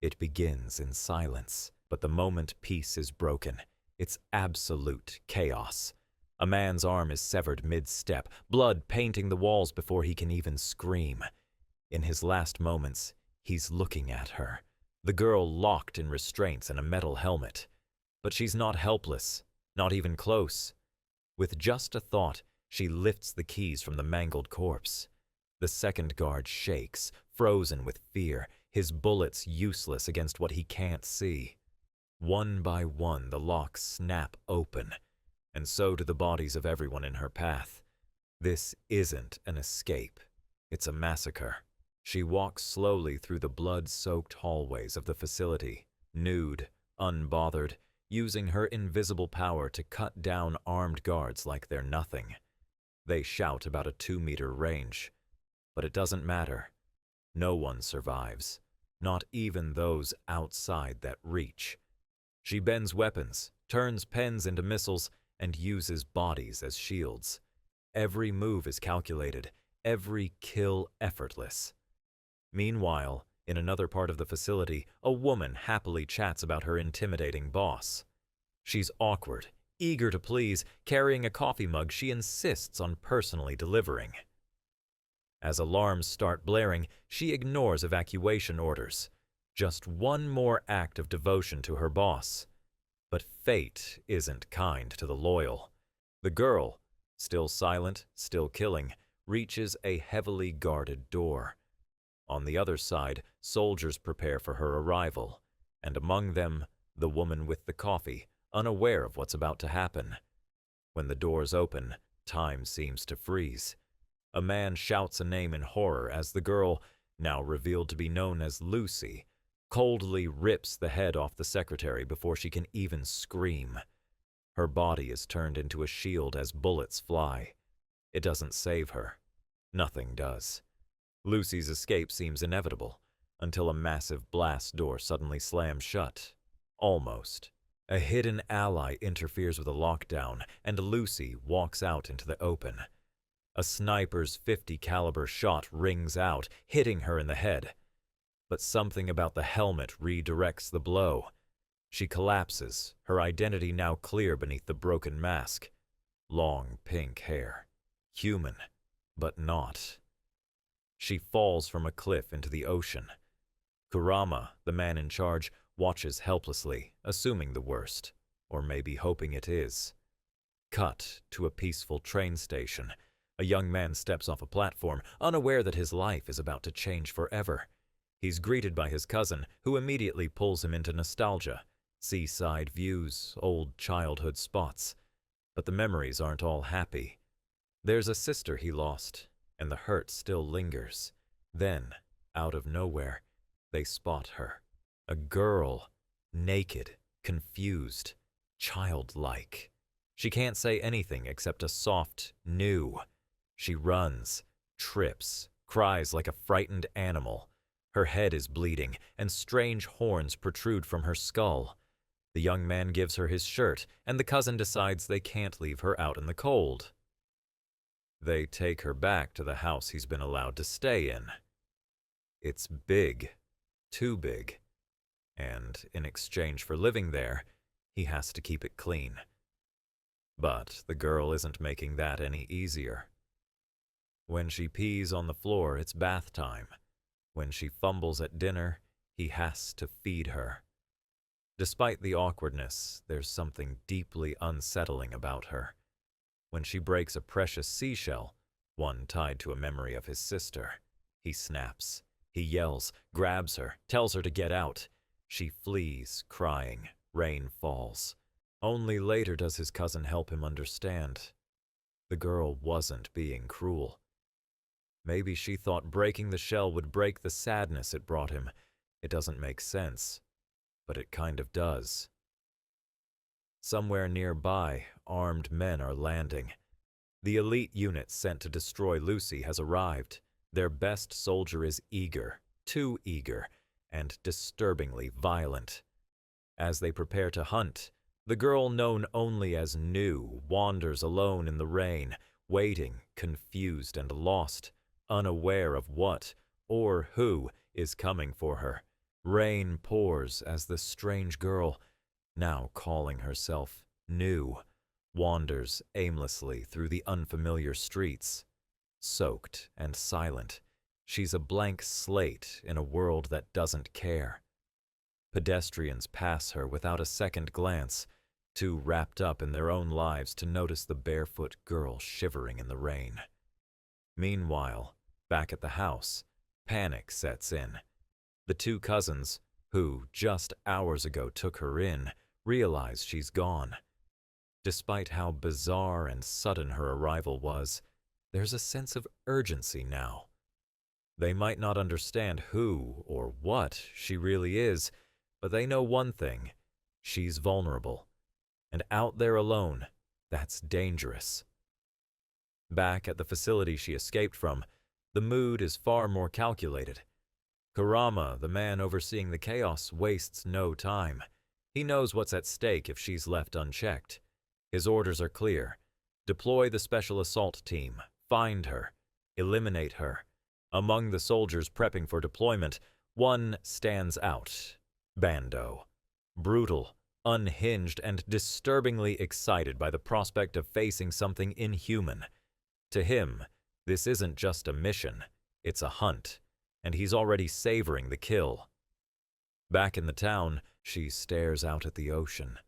It begins in silence, but the moment peace is broken, it's absolute chaos. A man's arm is severed mid-step, blood painting the walls before he can even scream. In his last moments, he's looking at her, the girl locked in restraints and a metal helmet. But she's not helpless, not even close. With just a thought, she lifts the keys from the mangled corpse. The second guard shakes, frozen with fear, his bullets useless against what he can't see. One by one, the locks snap open, and so do the bodies of everyone in her path. This isn't an escape. It's a massacre. She walks slowly through the blood-soaked hallways of the facility, nude, unbothered, using her invisible power to cut down armed guards like they're nothing. They shout about a 2-meter range, but it doesn't matter. No one survives, not even those outside that reach. She bends weapons, turns pens into missiles, and uses bodies as shields. Every move is calculated, every kill effortless. Meanwhile, in another part of the facility, a woman happily chats about her intimidating boss. She's awkward, eager to please, carrying a coffee mug she insists on personally delivering. As alarms start blaring, she ignores evacuation orders. Just one more act of devotion to her boss. But fate isn't kind to the loyal. The girl, still silent, still killing, reaches a heavily guarded door. On the other side, soldiers prepare for her arrival, and among them, the woman with the coffee, unaware of what's about to happen. When the doors open, time seems to freeze. A man shouts a name in horror as the girl, now revealed to be known as Lucy, coldly rips the head off the secretary before she can even scream. Her body is turned into a shield as bullets fly. It doesn't save her. Nothing does. Lucy's escape seems inevitable, until a massive blast door suddenly slams shut. Almost. A hidden ally interferes with a lockdown, and Lucy walks out into the open. A sniper's .50 caliber shot rings out, hitting her in the head. But something about the helmet redirects the blow. She collapses, her identity now clear beneath the broken mask. Long pink hair. Human, but not. She falls from a cliff into the ocean. Kurama, the man in charge, watches helplessly, assuming the worst, or maybe hoping it is. Cut to a peaceful train station. A young man steps off a platform, unaware that his life is about to change forever. He's greeted by his cousin, who immediately pulls him into nostalgia. Seaside views, old childhood spots. But the memories aren't all happy. There's a sister he lost, and the hurt still lingers. Then, out of nowhere, they spot her. A girl, naked, confused, childlike. She can't say anything except a soft "new." She runs, trips, cries like a frightened animal. Her head is bleeding, and strange horns protrude from her skull. The young man gives her his shirt, and the cousin decides they can't leave her out in the cold. They take her back to the house he's been allowed to stay in. It's big, too big, and in exchange for living there, he has to keep it clean. But the girl isn't making that any easier. When she pees on the floor, it's bath time. When she fumbles at dinner, he has to feed her. Despite the awkwardness, there's something deeply unsettling about her. When she breaks a precious seashell, one tied to a memory of his sister, he snaps. He yells, grabs her, tells her to get out. She flees, crying. Rain falls. Only later does his cousin help him understand. The girl wasn't being cruel. Maybe she thought breaking the shell would break the sadness it brought him. It doesn't make sense, but it kind of does. Somewhere nearby, armed men are landing. The elite unit sent to destroy Lucy has arrived. Their best soldier is eager, too eager, and disturbingly violent. As they prepare to hunt, the girl known only as New wanders alone in the rain, waiting, confused and lost, unaware of what or who is coming for her. Rain pours as the strange girl, now calling herself New, wanders aimlessly through the unfamiliar streets. Soaked and silent, she's a blank slate in a world that doesn't care. Pedestrians pass her without a second glance, too wrapped up in their own lives to notice the barefoot girl shivering in the rain. Meanwhile, back at the house, panic sets in. The two cousins, who just hours ago took her in, realize she's gone. Despite how bizarre and sudden her arrival was, there's a sense of urgency now. They might not understand who or what she really is, but they know one thing: she's vulnerable. And out there alone, that's dangerous. Back at the facility she escaped from, the mood is far more calculated. Kurama, the man overseeing the chaos, wastes no time. He knows what's at stake if she's left unchecked. His orders are clear: deploy the special assault team, find her, eliminate her. Among the soldiers prepping for deployment, one stands out: Bando. Brutal, unhinged, and disturbingly excited by the prospect of facing something inhuman. To him, this isn't just a mission, it's a hunt, and he's already savoring the kill. Back in the town, she stares out at the ocean,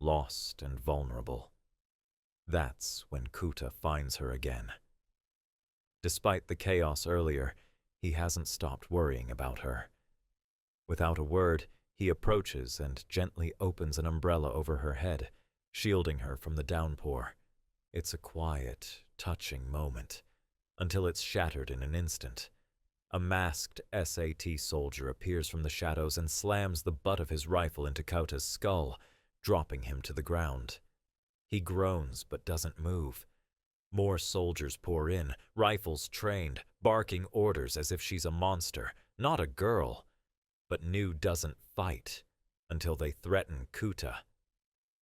lost and vulnerable. That's when Kuta finds her again. Despite the chaos earlier, he hasn't stopped worrying about her. Without a word, he approaches and gently opens an umbrella over her head, shielding her from the downpour. It's a quiet, touching moment, until it's shattered in an instant. A masked SAT soldier appears from the shadows and slams the butt of his rifle into Kauta's skull, dropping him to the ground. He groans but doesn't move. More soldiers pour in, rifles trained, barking orders as if she's a monster, not a girl. But New doesn't fight until they threaten Kuta.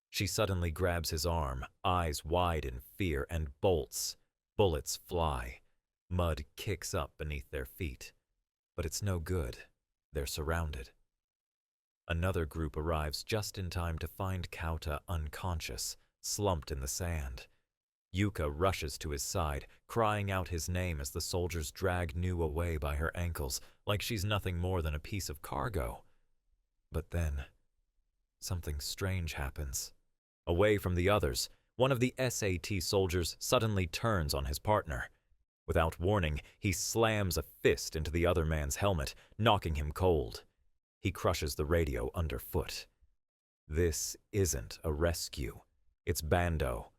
She suddenly grabs his arm, eyes wide in fear, and bolts. Bullets fly. Mud kicks up beneath their feet. But it's no good. They're surrounded. Another group arrives just in time to find Kauta unconscious, slumped in the sand. Yuka rushes to his side, crying out his name as the soldiers drag New away by her ankles, like she's nothing more than a piece of cargo. But then, something strange happens. Away from the others, one of the SAT soldiers suddenly turns on his partner. Without warning, he slams a fist into the other man's helmet, knocking him cold. He crushes the radio underfoot. This isn't a rescue. It's Bando.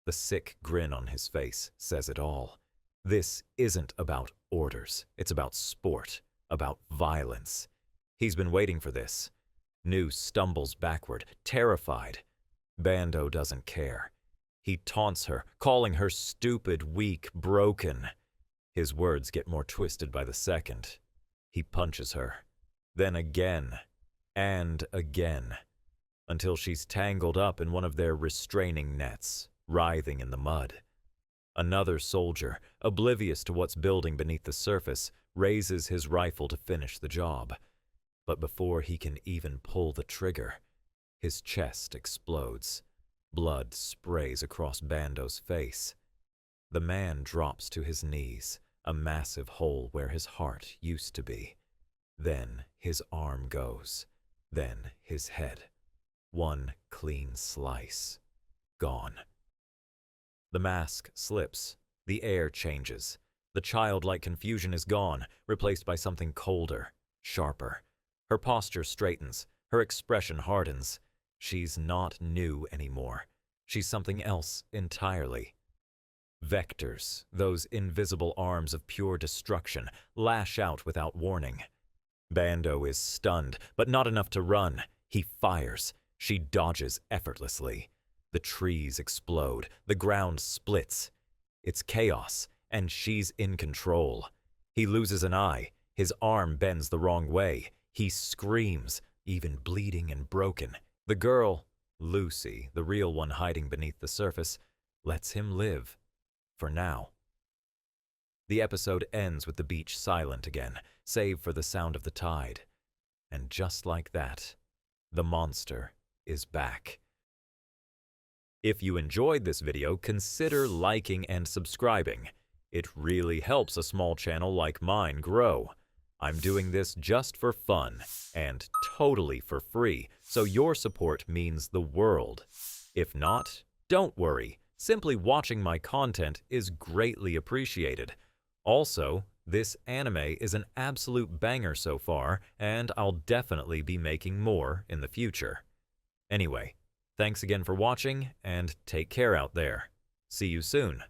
The sick grin on his face says it all. This isn't about orders. It's about sport, about violence. He's been waiting for this. New stumbles backward, terrified. Bando doesn't care. He taunts her, calling her stupid, weak, broken. His words get more twisted by the second. He punches her. Then again, and again, until she's tangled up in one of their restraining nets, writhing in the mud. Another soldier, oblivious to what's building beneath the surface, raises his rifle to finish the job. But before he can even pull the trigger, his chest explodes. Blood sprays across Bando's face. The man drops to his knees, a massive hole where his heart used to be. Then his arm goes. Then his head. One clean slice. Gone. The mask slips. The air changes. The childlike confusion is gone, replaced by something colder, sharper. Her posture straightens. Her expression hardens. She's not New anymore. She's something else entirely. Vectors, those invisible arms of pure destruction, lash out without warning. Bando is stunned, but not enough to run. He fires. She dodges effortlessly. The trees explode. The ground splits. It's chaos, and she's in control. He loses an eye. His arm bends the wrong way. He screams, even bleeding and broken. The girl, Lucy, the real one hiding beneath the surface, lets him live. For now. The episode ends with the beach silent again, save for the sound of the tide. And just like that, the monster is back. If you enjoyed this video, consider liking and subscribing. It really helps a small channel like mine grow. I'm doing this just for fun and totally for free, so your support means the world. If not, don't worry. Simply watching my content is greatly appreciated. Also, this anime is an absolute banger so far, and I'll definitely be making more in the future. Anyway, thanks again for watching, and take care out there. See you soon.